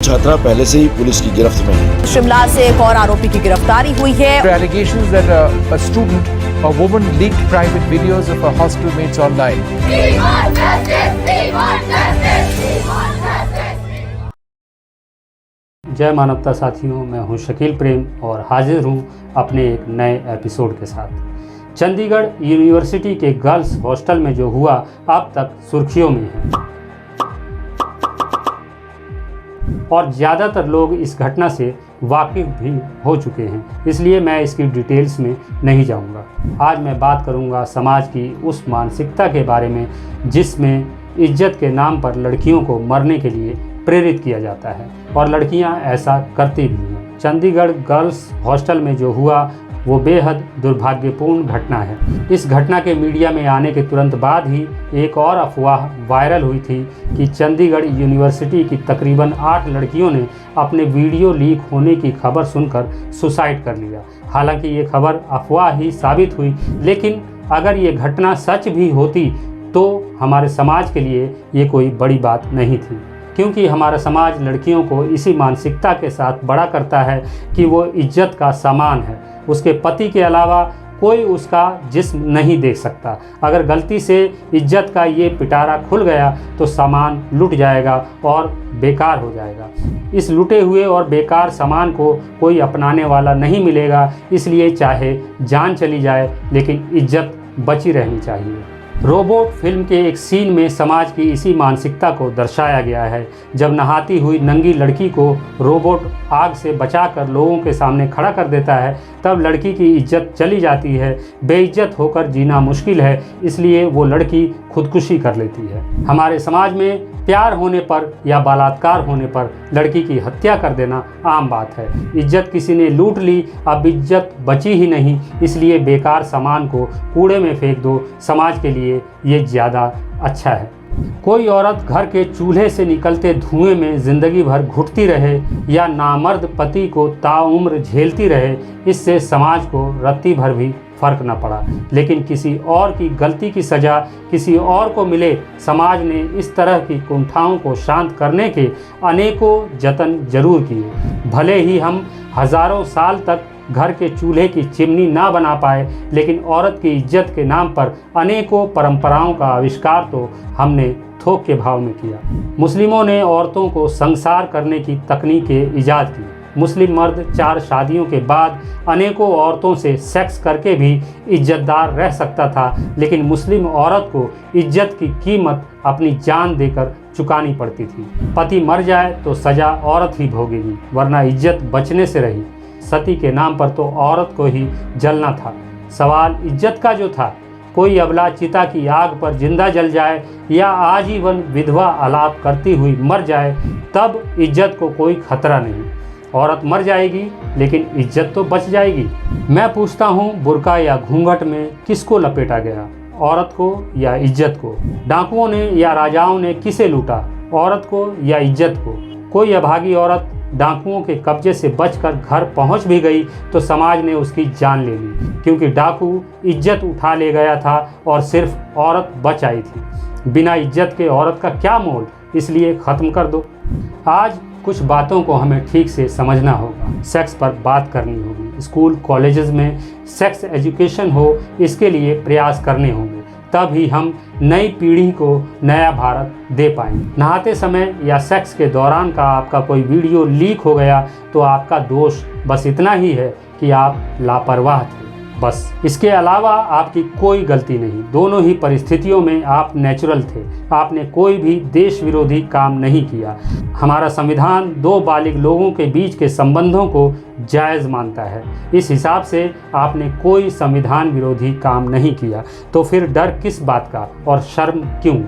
छात्रा पहले से ही पुलिस की गिरफ्त में है। शिमला से एक और आरोपी की गिरफ्तारी हुई है। Allegations that a student, a woman, leaked private videos of her hostel mates online. जय मानवता साथियों, मैं हूं शकील प्रेम और हाजिर हूं अपने एक नए एपिसोड के साथ। चंडीगढ़ यूनिवर्सिटी के गर्ल्स हॉस्टल में जो हुआ अब तक सुर्खियों में है और ज़्यादातर लोग इस घटना से वाकिफ भी हो चुके हैं, इसलिए मैं इसकी डिटेल्स में नहीं जाऊंगा। आज मैं बात करूंगा समाज की उस मानसिकता के बारे में जिसमें इज्जत के नाम पर लड़कियों को मरने के लिए प्रेरित किया जाता है और लड़कियां ऐसा करती भी हैं। चंडीगढ़ गर्ल्स हॉस्टल में जो हुआ वो बेहद दुर्भाग्यपूर्ण घटना है। इस घटना के मीडिया में आने के तुरंत बाद ही एक और अफवाह वायरल हुई थी कि चंडीगढ़ यूनिवर्सिटी की तकरीबन 8 लड़कियों ने अपने वीडियो लीक होने की खबर सुनकर सुसाइड कर लिया। हालांकि ये खबर अफवाह ही साबित हुई, लेकिन अगर ये घटना सच भी होती तो हमारे समाज के लिए ये कोई बड़ी बात नहीं थी, क्योंकि हमारा समाज लड़कियों को इसी मानसिकता के साथ बड़ा करता है कि वो इज्जत का सामान है, उसके पति के अलावा कोई उसका जिस्म नहीं देख सकता। अगर गलती से इज्जत का ये पिटारा खुल गया तो सामान लुट जाएगा और बेकार हो जाएगा। इस लुटे हुए और बेकार सामान को कोई अपनाने वाला नहीं मिलेगा, इसलिए चाहे जान चली जाए लेकिन इज्जत बची रहनी चाहिए। रोबोट फिल्म के एक सीन में समाज की इसी मानसिकता को दर्शाया गया है। जब नहाती हुई नंगी लड़की को रोबोट आग से बचाकर लोगों के सामने खड़ा कर देता है, तब लड़की की इज्जत चली जाती है। बेइज्जत होकर जीना मुश्किल है, इसलिए वो लड़की खुदकुशी कर लेती है। हमारे समाज में प्यार होने पर या बलात्कार होने पर लड़की की हत्या कर देना आम बात है। इज्जत किसी ने लूट ली, अब इज्जत बची ही नहीं, इसलिए बेकार सामान को कूड़े में फेंक दो। समाज के लिए ये ज़्यादा अच्छा है। कोई औरत घर के चूल्हे से निकलते धुएं में ज़िंदगी भर घुटती रहे या नामर्द पति को ताउम्र झेलती रहे, इससे समाज को रत्ती भर भी फर्क न पड़ा। लेकिन किसी और की गलती की सज़ा किसी और को मिले, समाज ने इस तरह की कुंठाओं को शांत करने के अनेकों जतन जरूर किए। भले ही हम हज़ारों साल तक घर के चूल्हे की चिमनी ना बना पाए, लेकिन औरत की इज्जत के नाम पर अनेकों परंपराओं का आविष्कार तो हमने थोक के भाव में किया। मुस्लिमों ने औरतों को संसार करने की तकनीकें ईजाद की। मुस्लिम मर्द 4 शादियों के बाद अनेकों औरतों से सेक्स करके भी इज्जतदार रह सकता था, लेकिन मुस्लिम औरत को इज्जत की कीमत अपनी जान देकर चुकानी पड़ती थी। पति मर जाए तो सज़ा औरत ही भोगेगी, वरना इज्जत बचने से रही। सती के नाम पर तो औरत को ही जलना था। सवाल इज्जत का जो था, कोई अबला चिता की आग पर जिंदा जल जाए या आजीवन विधवा आलाप करती हुई मर जाए, तब इज्जत को कोई खतरा नहीं। औरत मर जाएगी लेकिन इज्जत तो बच जाएगी। मैं पूछता हूँ, बुर्का या घूंघट में किसको लपेटा गया, औरत को या इज्जत को? डाकुओं ने या राजाओं ने किसे लूटा, औरत को या इज्जत को? कोई अभागी औरत डाकुओं के कब्जे से बचकर घर पहुंच भी गई तो समाज ने उसकी जान ले ली, क्योंकि डाकू इज्जत उठा ले गया था और सिर्फ औरत बच आई थी। बिना इज्जत के औरत का क्या मोल, इसलिए ख़त्म कर दो। आज कुछ बातों को हमें ठीक से समझना होगा। सेक्स पर बात करनी होगी, स्कूल कॉलेजेस में सेक्स एजुकेशन हो, इसके लिए प्रयास करने होंगे, तब ही हम नई पीढ़ी को नया भारत दे पाएंगे। नहाते समय या सेक्स के दौरान का आपका कोई वीडियो लीक हो गया तो आपका दोष बस इतना ही है कि आप लापरवाह थे, बस। इसके अलावा आपकी कोई गलती नहीं। दोनों ही परिस्थितियों में आप नेचुरल थे, आपने कोई भी देश विरोधी काम नहीं किया। हमारा संविधान 2 बालिग लोगों के बीच के संबंधों को जायज़ मानता है। इस हिसाब से आपने कोई संविधान विरोधी काम नहीं किया, तो फिर डर किस बात का और शर्म क्यों?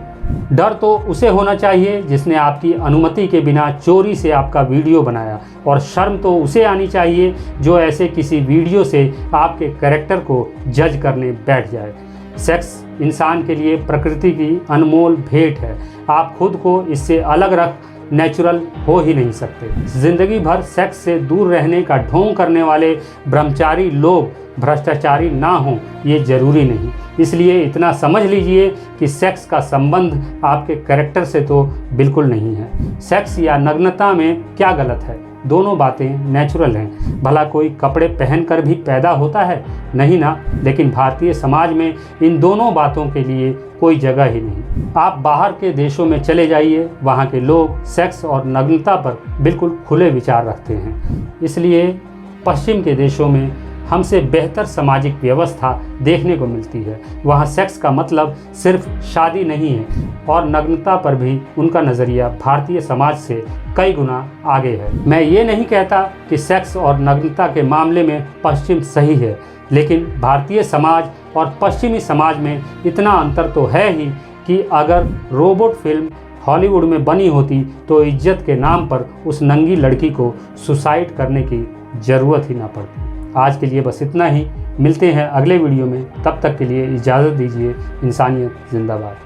डर तो उसे होना चाहिए जिसने आपकी अनुमति के बिना चोरी से आपका वीडियो बनाया, और शर्म तो उसे आनी चाहिए जो ऐसे किसी वीडियो से आपके कैरेक्टर को जज करने बैठ जाए। सेक्स इंसान के लिए प्रकृति की अनमोल भेंट है। आप खुद को इससे अलग रख नेचुरल हो ही नहीं सकते। जिंदगी भर सेक्स से दूर रहने का ढोंग करने वाले ब्रह्मचारी लोग भ्रष्टाचारी ना हों ये ज़रूरी नहीं। इसलिए इतना समझ लीजिए कि सेक्स का संबंध आपके कैरेक्टर से तो बिल्कुल नहीं है। सेक्स या नग्नता में क्या गलत है? दोनों बातें नेचुरल हैं। भला कोई कपड़े पहनकर भी पैदा होता है? नहीं ना। लेकिन भारतीय समाज में इन दोनों बातों के लिए कोई जगह ही नहीं। आप बाहर के देशों में चले जाइए, वहाँ के लोग सेक्स और नग्नता पर बिल्कुल खुले विचार रखते हैं। इसलिए पश्चिम के देशों में हमसे बेहतर सामाजिक व्यवस्था देखने को मिलती है। वहाँ सेक्स का मतलब सिर्फ शादी नहीं है और नग्नता पर भी उनका नज़रिया भारतीय समाज से कई गुना आगे है। मैं ये नहीं कहता कि सेक्स और नग्नता के मामले में पश्चिम सही है, लेकिन भारतीय समाज और पश्चिमी समाज में इतना अंतर तो है ही कि अगर रोबोट फिल्म हॉलीवुड में बनी होती तो इज्जत के नाम पर उस नंगी लड़की को सुसाइड करने की ज़रूरत ही ना पड़ती। आज के लिए बस इतना ही। मिलते हैं अगले वीडियो में, तब तक के लिए इजाज़त दीजिए। इंसानियत जिंदाबाद।